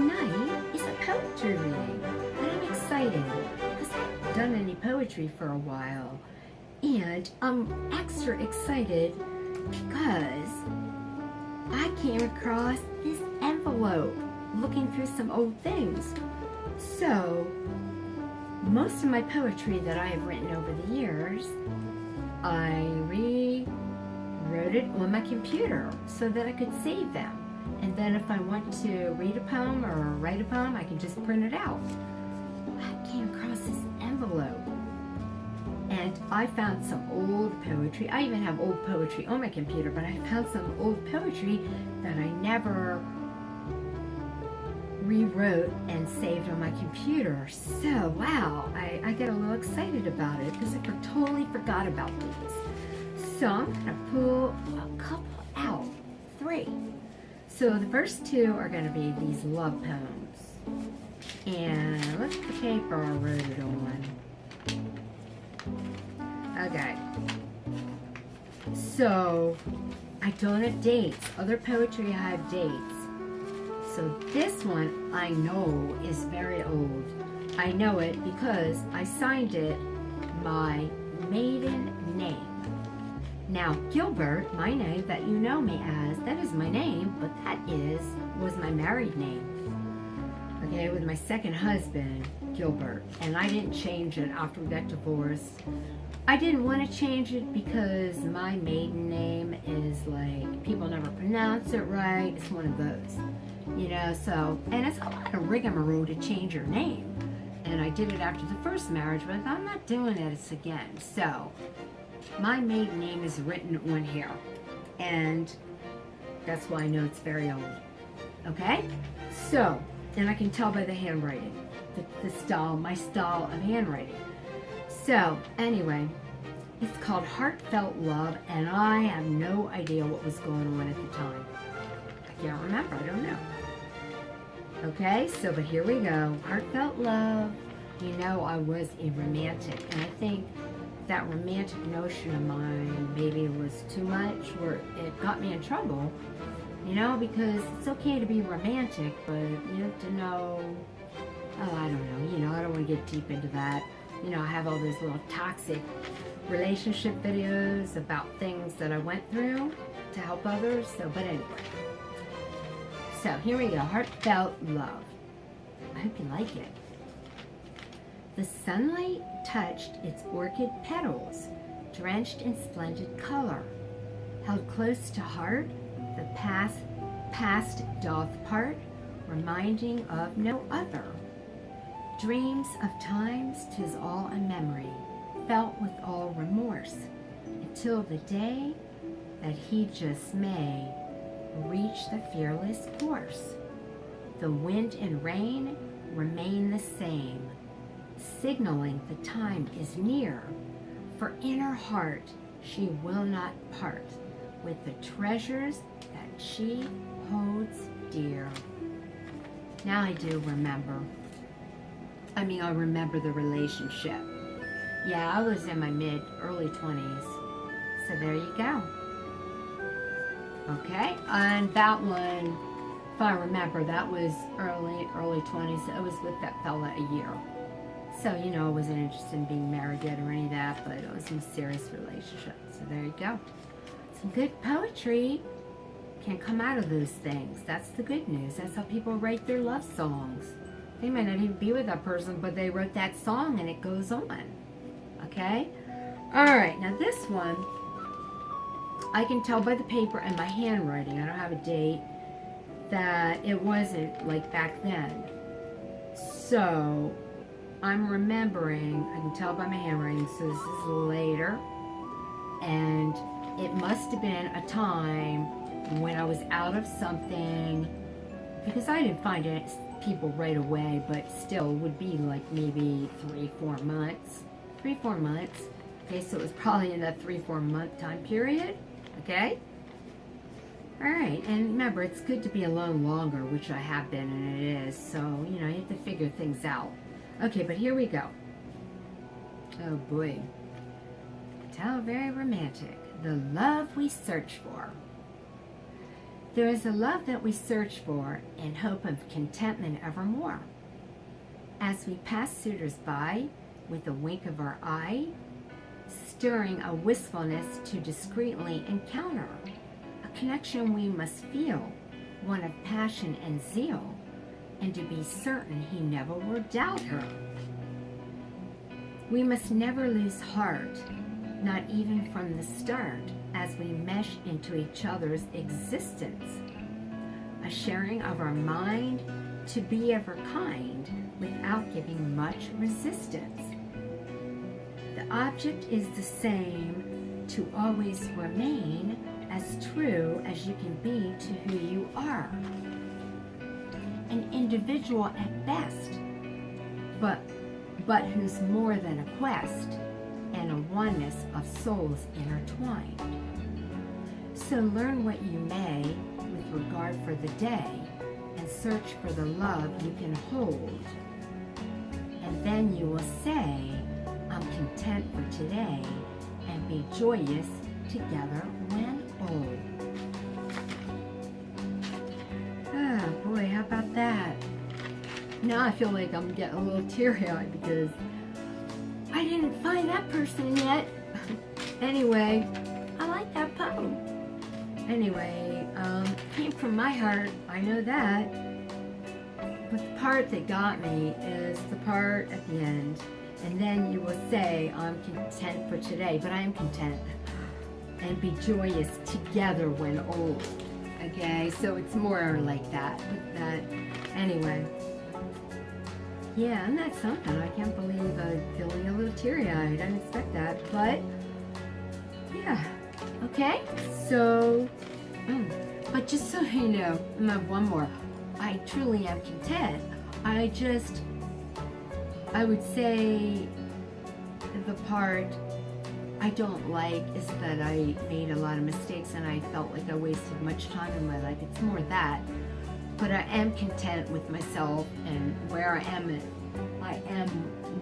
tonight is a poetry reading, and I'm excited because I haven't done any poetry for a while, and I'm extra excited because I came across this envelope looking through some old things. So most of my poetry that I have written over the years, I rewrote it on my computer so that I could save them. And then if I want to read a poem or write a poem, I can just print it out. I came across this envelope and I found some old poetry. I even have old poetry on my computer, but I found some old poetry that I never rewrote and saved on my computer. So wow, I get a little excited about it because I totally forgot about these. So I'm gonna pull a couple out, 3. So the first 2 are going to be these love poems. And look at the paper I wrote it on. Okay. So I don't have dates. Other poetry I have dates. So this one I know is very old. I know it because I signed it my maiden name. Now, Gilbert, my name that you know me as, that is my name, but that was my married name. Okay, with my second husband, Gilbert. And I didn't change it after we got divorced. I didn't want to change it because my maiden name is like, people never pronounce it right. It's one of those, you know, so, and it's a lot of rigmarole to change your name. And I did it after the first marriage, but I'm not doing it again. So, my maiden name is written on here, and that's why I know it's very old. Okay? So, and I can tell by the handwriting, the style, my style of handwriting. So, anyway, it's called Heartfelt Love, and I have no idea what was going on at the time. I can't remember, I don't know. Okay, so, but here we go. Heartfelt Love. You know, I was a romantic, and I think that romantic notion of mine maybe was too much, or it got me in trouble, you know, because it's okay to be romantic, but you have to know, oh, I don't know, you know, I don't want to get deep into that. You know, I have all those little toxic relationship videos about things that I went through to help others, so, but anyway. So, here we go, Heartfelt Love. I hope you like it. The sunlight touched its orchid petals, drenched in splendid color. Held close to heart, the past doth part, reminding of no other. Dreams of times 'tis all a memory, felt with all remorse, until the day that he just may reach the fearless course. The wind and rain remain the same, signaling the time is near, for in her heart she will not part with the treasures that she holds dear. Now I do remember. I remember the relationship. Yeah, I was in my early 20s. So there you go. Okay, and that one, if I remember, that was early 20s. I was with that fella a year. So, you know, I wasn't interested in being married yet or any of that, but it was a serious relationship. So there you go. Some good poetry can come out of those things. That's the good news. That's how people write their love songs. They might not even be with that person, but they wrote that song and it goes on. Okay? Alright, now this one, I can tell by the paper and my handwriting, I don't have a date, that it wasn't like back then. So, I'm remembering, I can tell by my handwriting, so this is later, and it must have been a time when I was out of something, because I didn't find it people right away, but still would be like maybe 3-4 months. 3-4 months. Okay, so it was probably in that 3-4 month time period. Okay? Alright, and remember, it's good to be alone longer, which I have been, and it is, so, you know, you have to figure things out. Okay, but here we go. Oh boy. How very romantic. The love we search for. There is a love that we search for in hope of contentment evermore. As we pass suitors by with a wink of our eye, stirring a wistfulness to discreetly encounter, a connection we must feel, one of passion and zeal, and to be certain he never will doubt her. We must never lose heart, not even from the start, as we mesh into each other's existence, a sharing of our mind to be ever kind without giving much resistance. The object is the same, to always remain as true as you can be to who you are. An individual at best, but who's more than a quest and a oneness of souls intertwined. So learn what you may with regard for the day and search for the love you can hold. And then you will say, I'm content for today, and be joyous together when old. Oh boy, how about that? Now I feel like I'm getting a little teary-eyed because I didn't find that person yet. Anyway, I like that poem. Anyway, came from my heart, I know that. But the part that got me is the part at the end. And then you will say, I'm content for today, but I am content. And be joyous together when old. Okay, so it's more like that. Anyway. Yeah, isn't that something? I can't believe I'm feeling a little teary-eyed. I didn't expect that, but yeah. Okay, so, but just so you know, I have one more. I truly am content. I would say the part I don't like is that I made a lot of mistakes and I felt like I wasted much time in my life. It's more that. But I am content with myself and where I am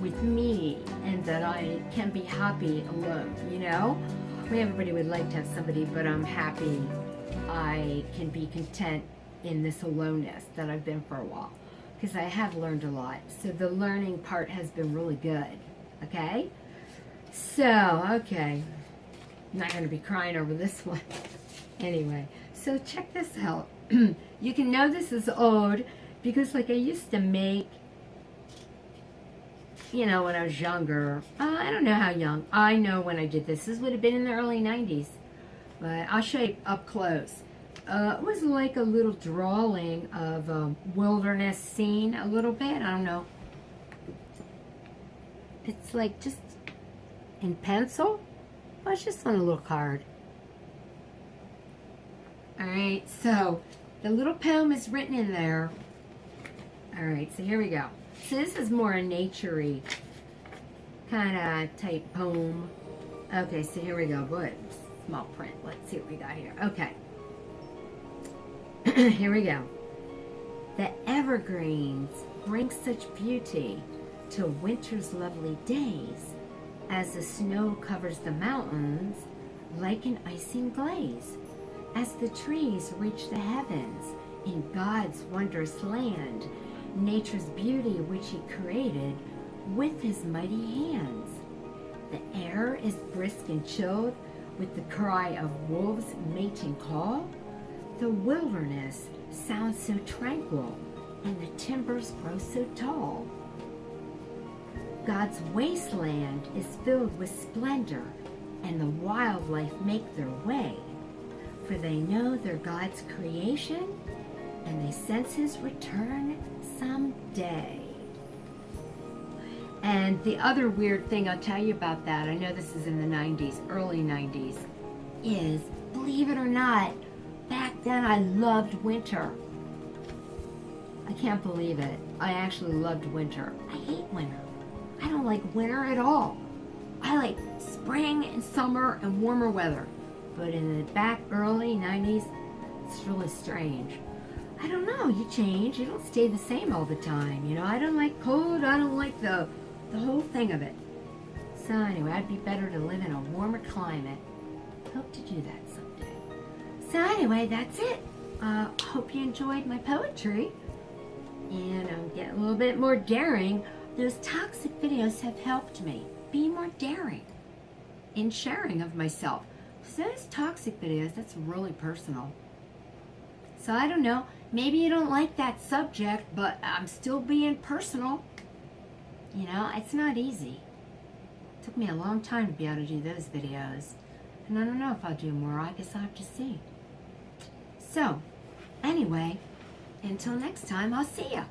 with me, and that I can be happy alone, you know? I mean, everybody would like to have somebody, but I'm happy I can be content in this aloneness that I've been for a while, because I have learned a lot. So the learning part has been really good, okay? So, okay. I'm not going to be crying over this one. Anyway, so check this out. You can know this is old because like I used to make, you know, when I was younger. I don't know how young. I know when I did this. This would have been in the early 90s. But I'll show you up close. It was like a little drawing of a wilderness scene a little bit. I don't know. It's like just in pencil. Well, it's just on a little card. Alright, so the little poem is written in there. Alright, so here we go. So this is more a nature-y kind of type poem. Okay, so here we go. Boy, small print. Let's see what we got here. Okay. Here we go. The evergreens bring such beauty to winter's lovely days, as the snow covers the mountains like an icing glaze. As the trees reach the heavens in God's wondrous land, nature's beauty which he created with his mighty hands. The air is brisk and chilled with the cry of wolves' mating call. The wilderness sounds so tranquil, and the timbers grow so tall. God's wasteland is filled with splendor, and the wildlife make their way, for they know they're God's creation, and they sense his return someday. And the other weird thing I'll tell you about that, I know this is in the 90s, early 90s, is, believe it or not, back then I loved winter. I can't believe it. I actually loved winter. I hate winter. I don't like winter at all. I like spring and summer and warmer weather. But in the back early 90s, it's really strange. I don't know, you change. You don't stay the same all the time. You know, I don't like cold. I don't like the whole thing of it. So anyway, I'd be better to live in a warmer climate. Hope to do that someday. So anyway, that's it. Hope you enjoyed my poetry. And I'm getting a little bit more daring. Those toxic videos have helped me be more daring in sharing of myself. So those toxic videos, that's really personal. So I don't know, maybe you don't like that subject, but I'm still being personal. You know, it's not easy. It took me a long time to be able to do those videos. And I don't know if I'll do more. I guess I'll have to see. So, anyway, until next time, I'll see ya.